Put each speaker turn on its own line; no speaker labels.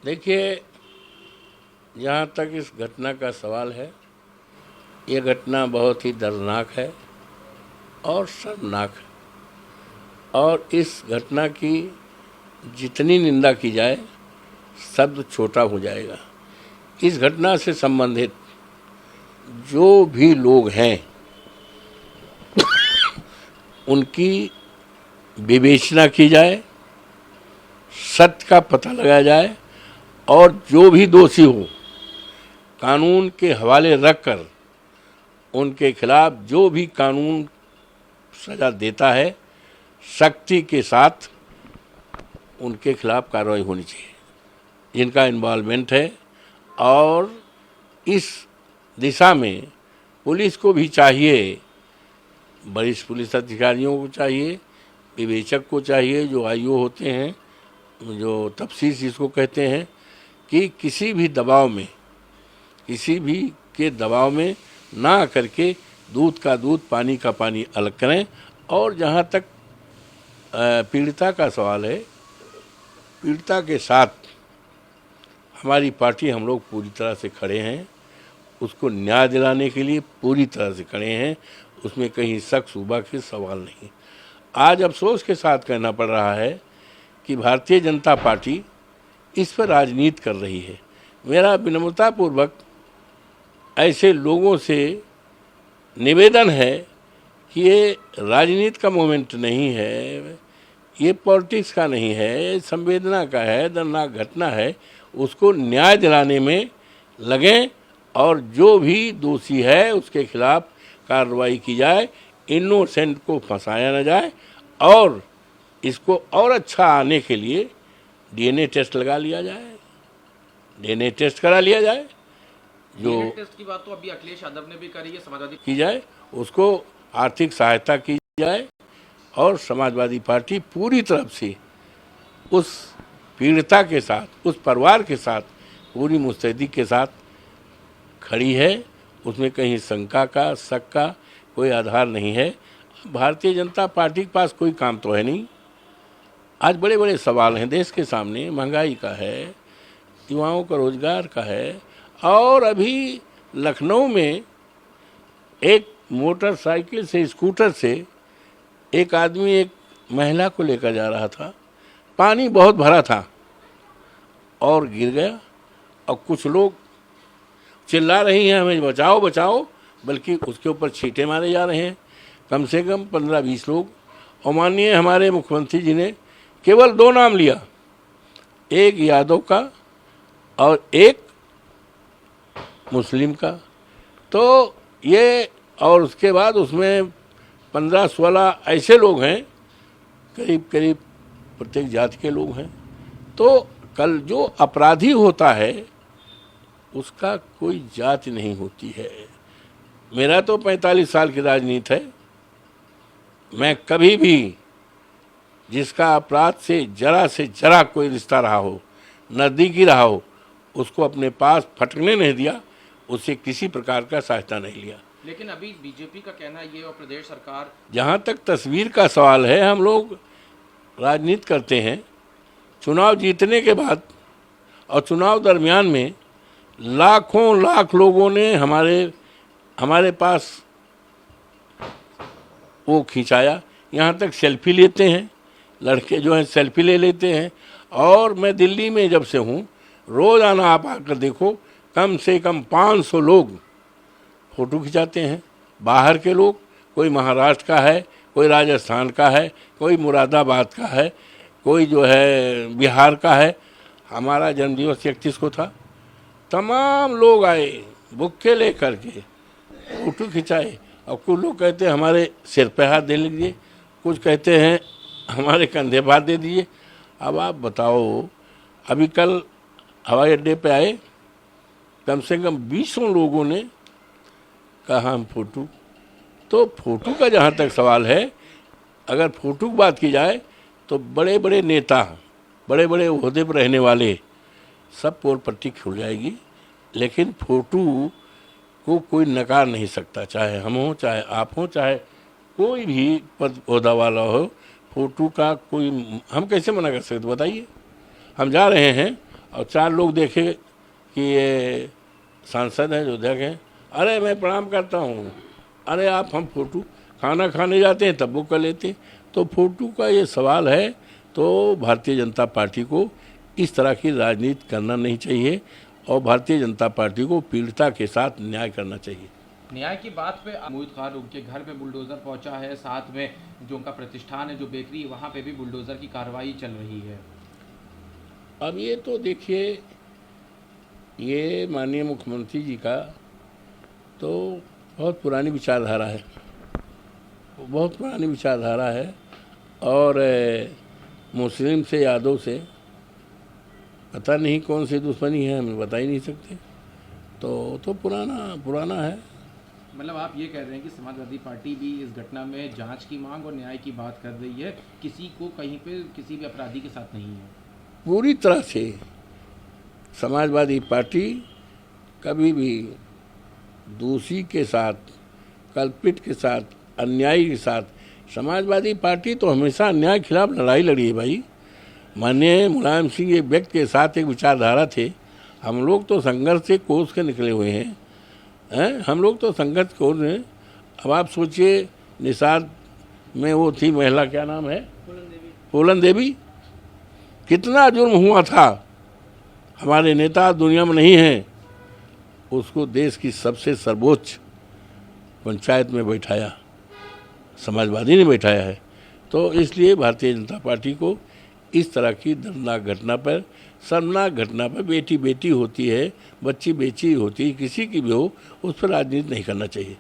देखिए, जहाँ तक इस घटना का सवाल है, ये घटना बहुत ही दर्दनाक है और शर्मनाक है। और इस घटना की जितनी निंदा की जाए, शब्द छोटा हो जाएगा। इस घटना से संबंधित जो भी लोग हैं, उनकी विवेचना की जाए, सत्य का पता लगाया जाए और जो भी दोषी हो, कानून के हवाले रखकर उनके खिलाफ जो भी कानून सजा देता है, सख्ती के साथ उनके खिलाफ कार्रवाई होनी चाहिए, जिनका इन्वॉल्वमेंट है। और इस दिशा में पुलिस को भी चाहिए, वरिष्ठ पुलिस अधिकारियों को चाहिए, विवेचक को चाहिए, जो आईओ होते हैं, जो तफ्तीश जिसको कहते हैं, कि किसी भी दबाव में, किसी भी के दबाव में ना करके दूध का दूध, पानी का पानी अलग करें। और जहाँ तक पीड़िता का सवाल है, पीड़िता के साथ हमारी पार्टी, हम लोग पूरी तरह से खड़े हैं, उसको न्याय दिलाने के लिए पूरी तरह से खड़े हैं, उसमें कहीं शक शुबा के सवाल नहीं। आज अफसोस के साथ कहना पड़ रहा है कि भारतीय जनता पार्टी इस पर राजनीति कर रही है। मेरा विनम्रतापूर्वक ऐसे लोगों से निवेदन है कि ये राजनीति का मोमेंट नहीं है, ये पॉलिटिक्स का नहीं है, संवेदना का है, दर्दनाक घटना है। उसको न्याय दिलाने में लगें और जो भी दोषी है उसके खिलाफ कार्रवाई की जाए, इनोसेंट को फंसाया न जाए। और इसको और अच्छा आने के लिए डीएनए टेस्ट लगा लिया जाए, डीएनए टेस्ट करा लिया जाए। जो
टेस्ट की बात तो अभी अखिलेश यादव ने भी करी है, समाजवादी
की जाए, उसको आर्थिक सहायता की जाए और समाजवादी पार्टी पूरी तरफ से उस पीड़िता के साथ, उस परिवार के साथ पूरी मुस्तैदी के साथ खड़ी है। उसमें कहीं शंका का, शक का कोई आधार नहीं है। भारतीय जनता पार्टी के पास कोई काम तो है नहीं। आज बड़े बड़े सवाल हैं देश के सामने, महंगाई का है, युवाओं का रोजगार का है। और अभी लखनऊ में एक मोटरसाइकिल से, स्कूटर से एक आदमी एक महिला को लेकर जा रहा था, पानी बहुत भरा था और गिर गया। और कुछ लोग चिल्ला रही हैं हमें बचाओ बचाओ, बल्कि उसके ऊपर छींटे मारे जा रहे हैं। कम से कम 15-20 लोग। और माननीय हमारे मुख्यमंत्री जी ने केवल 2 नाम लिया, एक यादव का और एक मुस्लिम का। तो ये, और उसके बाद उसमें 15-16 ऐसे लोग हैं, करीब करीब प्रत्येक जाति के लोग हैं। तो कल जो अपराधी होता है उसका कोई जाति नहीं होती है। मेरा तो 45 साल की राजनीति है, मैं कभी भी जिसका अपराध से जरा कोई रिश्ता रहा हो, नज़दीकी रहा हो, उसको अपने पास फटकने नहीं दिया, उससे किसी प्रकार का सहायता नहीं लिया।
लेकिन अभी बीजेपी का कहना ये और प्रदेश सरकार,
जहाँ तक तस्वीर का सवाल है, हम लोग राजनीति करते हैं। चुनाव जीतने के बाद और चुनाव दरमियान में लाखों लाख लोगों ने हमारे पास वो खिंचाया। यहाँ तक सेल्फी लेते हैं, लड़के जो हैं सेल्फी ले लेते हैं। और मैं दिल्ली में जब से हूँ, रोज़ाना आप आकर देखो, कम से कम 500 लोग फ़ोटो खिंचाते हैं। बाहर के लोग, कोई महाराष्ट्र का है, कोई राजस्थान का है, कोई मुरादाबाद का है, कोई जो है बिहार का है। हमारा जन्मदिवस 31 को था, तमाम लोग आए बुक्के ले करके, फ़ोटो खिंचाए। और कुछ लोग कहते हैं हमारे सिर पे हाथ दे लीजिए, कुछ कहते हैं हमारे कंधे पर हाथ दे दीजिए। अब आप बताओ, अभी कल हवाई अड्डे पे आए, कम से कम 20 लोगों ने कहा हम फ़ोटो। तो फ़ोटो का जहाँ तक सवाल है, अगर फ़ोटो की बात की जाए तो बड़े बड़े नेता, बड़े बड़े ओहदे पर रहने वाले सब पोल पट्टी खुल जाएगी। लेकिन फ़ोटो को कोई नकार नहीं सकता, चाहे हम हों, चाहे आप हों, चाहे कोई भी पद ओहदा वाला हो। फ़ोटो का कोई, हम कैसे मना कर सकते बताइए। हम जा रहे हैं और 4 लोग देखे कि ये सांसद हैं, विधायक हैं, अरे मैं प्रणाम करता हूँ, अरे आप हम फोटो खाना खाने जाते हैं तब वो कर लेते हैं। तो फोटो का ये सवाल है, तो भारतीय जनता पार्टी को इस तरह की राजनीति करना नहीं चाहिए और भारतीय जनता पार्टी को पीड़िता के साथ न्याय करना चाहिए।
न्याय की बात पे मोहित खान उनके घर पे बुलडोजर पहुंचा है, साथ में जो उनका प्रतिष्ठान है, जो बेकरी, वहां पे भी बुलडोजर की कार्रवाई चल रही है।
अब ये तो देखिए, ये माननीय मुख्यमंत्री जी का तो बहुत पुरानी विचारधारा है, बहुत पुरानी विचारधारा है और मुस्लिम से, यादव से पता नहीं कौन सी दुश्मनी है, हमें बता ही नहीं सकते। तो पुराना है।
मतलब आप ये कह रहे हैं कि समाजवादी पार्टी भी इस घटना में जांच की मांग और न्याय की बात कर रही है, किसी को कहीं पे किसी भी अपराधी के साथ नहीं है।
पूरी तरह से समाजवादी पार्टी कभी भी दोषी के साथ, कल्पित के साथ, अन्यायी के साथ, समाजवादी पार्टी तो हमेशा अन्याय के खिलाफ लड़ाई लड़ी है भाई। माननीय मुलायम सिंह एक व्यक्ति के साथ एक विचारधारा थे, हम लोग तो संघर्ष से कोस के निकले हुए हैं, हम लोग तो संघर्ष कोस हैं। अब आप सोचिए, निषाद में वो थी महिला, क्या नाम है, फूलन देवी, कितना जुर्म हुआ था, हमारे नेता दुनिया में नहीं हैं, उसको देश की सबसे सर्वोच्च पंचायत में बैठाया, समाजवादी ने बैठाया है। तो इसलिए भारतीय जनता पार्टी को इस तरह की दर्दनाक घटना पर, शर्मनाक घटना पर, बेटी बेटी होती है, बच्ची बेची होती है, किसी की भी हो, उस पर राजनीति नहीं करना चाहिए।